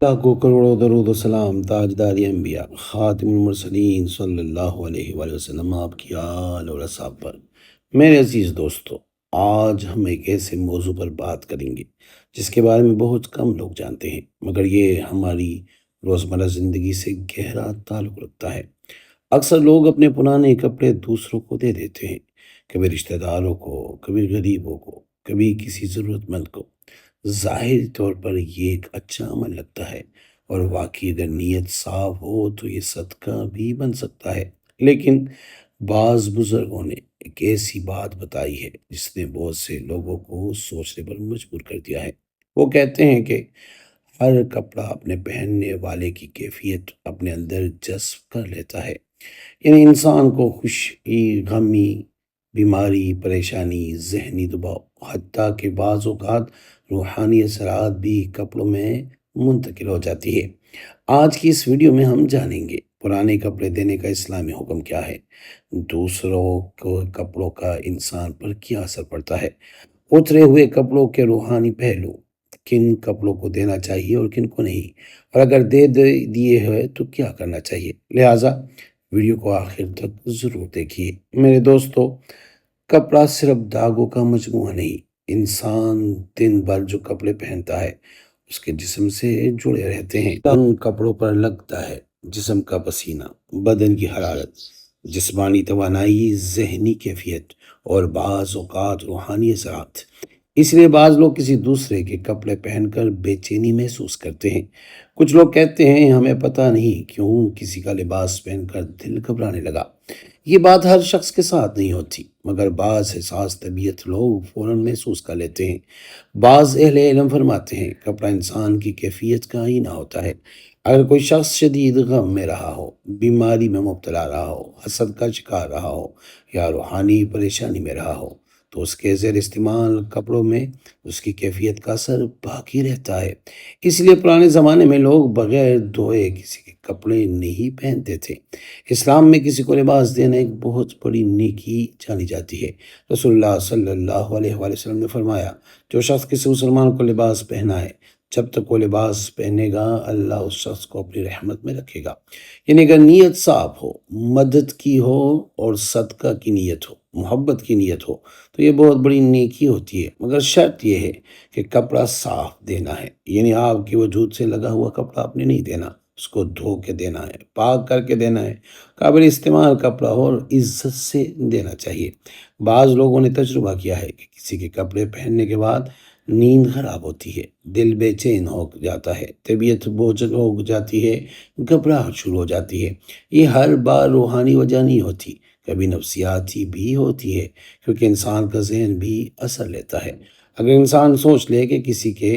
لاکھوں کروڑوں درود و سلام تاجدار انبیاء خاتم المرسلین صلی اللہ علیہ وآلہ وسلم آپ کی آل اور اصحاب پر۔ میرے عزیز دوستو، آج ہم ایک ایسے موضوع پر بات کریں گے جس کے بارے میں بہت کم لوگ جانتے ہیں، مگر یہ ہماری روزمرہ زندگی سے گہرا تعلق رکھتا ہے۔ اکثر لوگ اپنے پرانے کپڑے دوسروں کو دے دیتے ہیں، کبھی رشتہ داروں کو، کبھی غریبوں کو، کبھی کسی ضرورت مند کو۔ ظاہری طور پر یہ ایک اچھا عمل لگتا ہے، اور واقعی اگر نیت صاف ہو تو یہ صدقہ بھی بن سکتا ہے۔ لیکن بعض بزرگوں نے ایک ایسی بات بتائی ہے جس نے بہت سے لوگوں کو سوچنے پر مجبور کر دیا ہے۔ وہ کہتے ہیں کہ ہر کپڑا اپنے پہننے والے کی کیفیت اپنے اندر جذب کر لیتا ہے، یعنی انسان کو خوشی، غمی، بیماری، پریشانی، ذہنی دباؤ، حتیٰ کہ بعض اوقات روحانی اثرات بھی کپڑوں میں منتقل ہو جاتی ہے۔ آج کی اس ویڈیو میں ہم جانیں گے پرانے کپڑے دینے کا اسلامی حکم کیا ہے، دوسروں کو کپڑوں کا انسان پر کیا اثر پڑتا ہے، اترے ہوئے کپڑوں کے روحانی پہلو، کن کپڑوں کو دینا چاہیے اور کن کو نہیں، اور اگر دیے ہوئے تو کیا کرنا چاہیے۔ لہٰذا ویڈیو کو آخر تک ضرور دیکھیے۔ میرے دوستو، کپڑا صرف داغوں کا مجموعہ نہیں، انسان دن بھر جو کپڑے پہنتا ہے اس کے جسم سے جڑے رہتے ہیں۔ ان کپڑوں پر لگتا ہے جسم کا پسینہ، بدن کی حرارت، جسمانی توانائی، ذہنی کیفیت اور بعض اوقات روحانی اثرات۔ اس لیے بعض لوگ کسی دوسرے کے کپڑے پہن کر بے چینی محسوس کرتے ہیں۔ کچھ لوگ کہتے ہیں ہمیں پتہ نہیں کیوں کسی کا لباس پہن کر دل گھبرانے لگا۔ یہ بات ہر شخص کے ساتھ نہیں ہوتی، مگر بعض حساس طبیعت لوگ فوراً محسوس کر لیتے ہیں۔ بعض اہل علم فرماتے ہیں کپڑا انسان کی کیفیت کا آئینہ ہوتا ہے۔ اگر کوئی شخص شدید غم میں رہا ہو، بیماری میں مبتلا رہا ہو، حسد کا شکار رہا ہو یا روحانی پریشانی میں رہا ہو، تو اس کے زیر استعمال کپڑوں میں اس کی کیفیت کا اثر باقی رہتا ہے۔ اس لیے پرانے زمانے میں لوگ بغیر دھوئے کسی کے کپڑے نہیں پہنتے تھے۔ اسلام میں کسی کو لباس دینا ایک بہت بڑی نیکی جانی جاتی ہے۔ رسول اللہ صلی اللہ علیہ وآلہ وسلم نے فرمایا، جو شخص کسی مسلمان کو لباس پہنائے، جب تک وہ لباس پہنے گا اللہ اس شخص کو اپنی رحمت میں رکھے گا۔ یعنی اگر نیت صاف ہو، مدد کی ہو اور صدقہ کی نیت ہو، محبت کی نیت ہو، تو یہ بہت بڑی نیکی ہوتی ہے۔ مگر شرط یہ ہے کہ کپڑا صاف دینا ہے، یعنی آپ کی وجود سے لگا ہوا کپڑا آپ نے نہیں دینا، اس کو دھو کے دینا ہے، پاک کر کے دینا ہے، قابل استعمال کپڑا ہو اور عزت سے دینا چاہیے۔ بعض لوگوں نے تجربہ کیا ہے کہ کسی کے کپڑے پہننے کے بعد نیند خراب ہوتی ہے، دل بے چین ہو جاتا ہے، طبیعت بوجھل ہو جاتی ہے، گھبراہٹ شروع ہو جاتی ہے۔ یہ ہر بار روحانی وجہ نہیں ہوتی، کبھی نفسیاتی بھی ہوتی ہے، کیونکہ انسان کا ذہن بھی اثر لیتا ہے۔ اگر انسان سوچ لے کہ کسی کے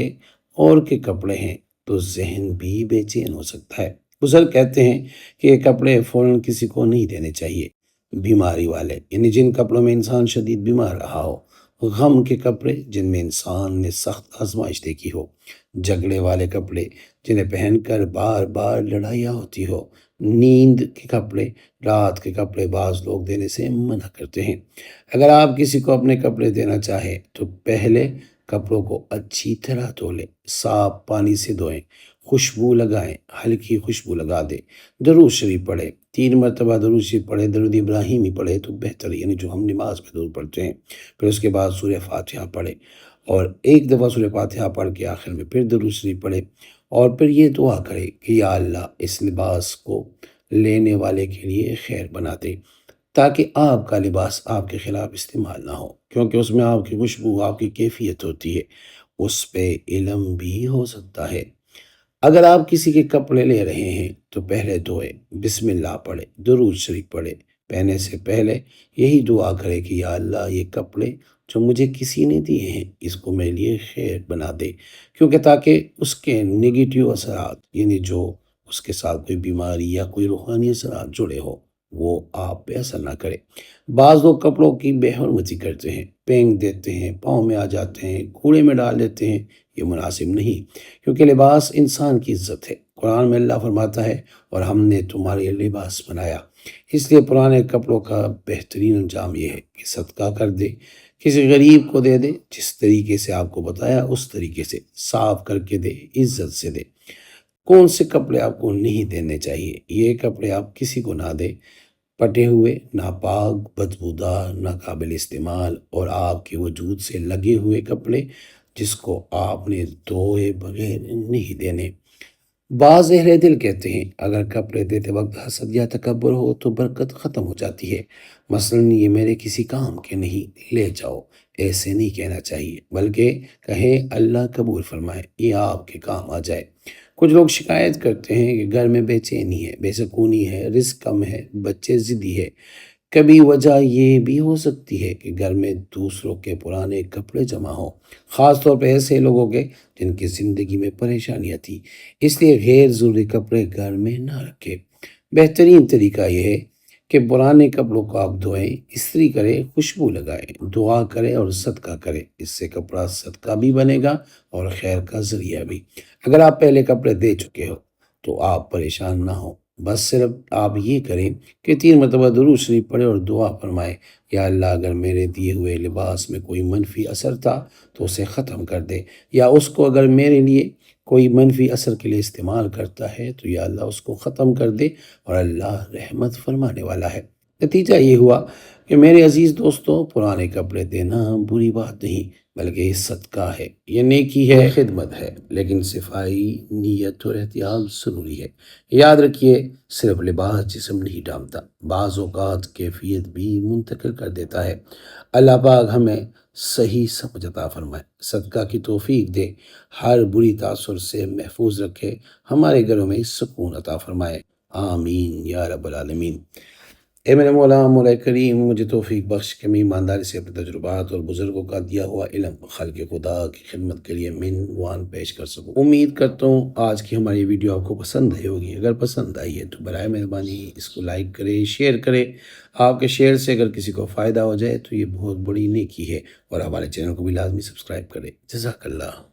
اور کے کپڑے ہیں تو ذہن بھی بے چین ہو سکتا ہے۔ بزرگ کہتے ہیں کہ یہ کپڑے فوراً کسی کو نہیں دینے چاہیے۔ بیماری والے، یعنی جن کپڑوں میں انسان شدید بیمار رہا ہو، غم کے کپڑے جن میں انسان نے سخت آزمائش دیکھی ہو، جھگڑے والے کپڑے جنہیں پہن کر بار بار لڑائیاں ہوتی ہو، نیند کے کپڑے، رات کے کپڑے بعض لوگ دینے سے منع کرتے ہیں۔ اگر آپ کسی کو اپنے کپڑے دینا چاہیں تو پہلے کپڑوں کو اچھی طرح دھو لیں، صاف پانی سے دھوئیں، خوشبو لگائیں، ہلکی خوشبو لگا دیں، درود شریف پڑھیں، 3 مرتبہ درود شریف پڑھیں، درود ابراہیمی پڑھیں تو بہتر ہے، یعنی جو ہم نماز میں درود پڑھتے ہیں۔ پھر اس کے بعد سورہ فاتحہ پڑھیں، اور ایک دفعہ سورہ فاتحہ پڑھ کے آخر میں پھر درود شریف پڑھیں، اور پھر یہ دعا کریں کہ یا اللہ اس لباس کو لینے والے کے لیے خیر بنا دے، تاکہ آپ کا لباس آپ کے خلاف استعمال نہ ہو، کیونکہ اس میں آپ کی خوشبو، آپ کی کیفیت ہوتی ہے، اس پہ علم بھی ہو سکتا ہے۔ اگر آپ کسی کے کپڑے لے رہے ہیں تو پہلے دھوئے، بسم اللہ پڑھے، درود شریف پڑھے، پہنے سے پہلے یہی دعا کرے کہ یا اللہ یہ کپڑے جو مجھے کسی نے دیے ہیں اس کو میرے لیے خیر بنا دے، کیونکہ تاکہ اس کے نگیٹیو اثرات، یعنی جو اس کے ساتھ کوئی بیماری یا کوئی روحانی اثرات جڑے ہو، وہ آپ پہ اثر نہ کرے۔ بعض لوگ کپڑوں کی بے حرمتی کرتے ہیں، پھینک دیتے ہیں، پاؤں میں آ جاتے ہیں، کوڑے میں ڈال دیتے ہیں۔ یہ مناسب نہیں، کیونکہ لباس انسان کی عزت ہے۔ قرآن میں اللہ فرماتا ہے اور ہم نے تمہارے لیے لباس بنایا۔ اس لیے پرانے کپڑوں کا بہترین انجام یہ ہے کہ صدقہ کر دے، کسی غریب کو دے دے، جس طریقے سے آپ کو بتایا اس طریقے سے صاف کر کے دے، عزت سے دے۔ کون سے کپڑے آپ کو نہیں دینے چاہیے؟ یہ کپڑے آپ کسی کو نہ دیں، پٹے ہوئے، ناپاک، بدبودار، ناقابل استعمال اور آپ کے وجود سے لگے ہوئے کپڑے جس کو آپ نے دھوئے بغیر نہیں دینے۔ بعض اہل دل کہتے ہیں اگر کپڑے دیتے وقت حسد یا تکبر ہو تو برکت ختم ہو جاتی ہے۔ مثلاً یہ میرے کسی کام کے نہیں، لے جاؤ۔ ایسے نہیں کہنا چاہیے، بلکہ کہیں اللہ قبول فرمائے، یہ آپ کے کام آ جائے۔ کچھ لوگ شکایت کرتے ہیں کہ گھر میں بے چینی ہے، بے سکونی ہے، رزق کم ہے، بچے ضدی ہے۔ کبھی وجہ یہ بھی ہو سکتی ہے کہ گھر میں دوسروں کے پرانے کپڑے جمع ہوں، خاص طور پہ ایسے لوگوں کے جن کی زندگی میں پریشانیاں تھیں۔ اس لیے غیر ضروری کپڑے گھر میں نہ رکھیں۔ بہترین طریقہ یہ ہے کہ پرانے کپڑوں کو آپ دھوئیں، استری کریں، خوشبو لگائیں، دعا کریں اور صدقہ کریں۔ اس سے کپڑا صدقہ بھی بنے گا اور خیر کا ذریعہ بھی۔ اگر آپ پہلے کپڑے دے چکے ہو تو آپ پریشان نہ ہوں، بس صرف آپ یہ کریں کہ 3 مرتبہ درود شریف پڑھے اور دعا فرمائے، یا اللہ اگر میرے دیے ہوئے لباس میں کوئی منفی اثر تھا تو اسے ختم کر دے، یا اس کو اگر میرے لیے کوئی منفی اثر کے لیے استعمال کرتا ہے تو یا اللہ اس کو ختم کر دے، اور اللہ رحمت فرمانے والا ہے۔ نتیجہ یہ ہوا کہ میرے عزیز دوستوں، پرانے کپڑے دینا بری بات نہیں بلکہ یہ صدقہ ہے، یہ نیکی ہے، خدمت ہے، لیکن صفائی، نیت اور احتیاط ضروری ہے۔ یاد رکھیے، صرف لباس جسم نہیں ڈھانپتا، بعض اوقات کیفیت بھی منتقل کر دیتا ہے۔ اللہ پاک ہمیں صحیح سمجھ عطا فرمائے، صدقہ کی توفیق دے، ہر بری تاثر سے محفوظ رکھے، ہمارے گھروں میں سکون عطا فرمائے، آمین یا رب العالمین۔ اے میرے مولا، مولا کریم، مجھے توفیق بخش کہ میں ایمانداری سے اپنے تجربات اور بزرگوں کا دیا ہوا علم خلق خدا کی خدمت کے لیے عنوان پیش کر سکوں۔ امید کرتا ہوں آج کی ہماری ویڈیو آپ کو پسند آئی ہوگی۔ اگر پسند آئی ہے تو برائے مہربانی اس کو لائک کرے، شیئر کرے۔ آپ کے شیئر سے اگر کسی کو فائدہ ہو جائے تو یہ بہت بڑی نیکی ہے، اور ہمارے چینل کو بھی لازمی سبسکرائب کرے۔ جزاک اللہ۔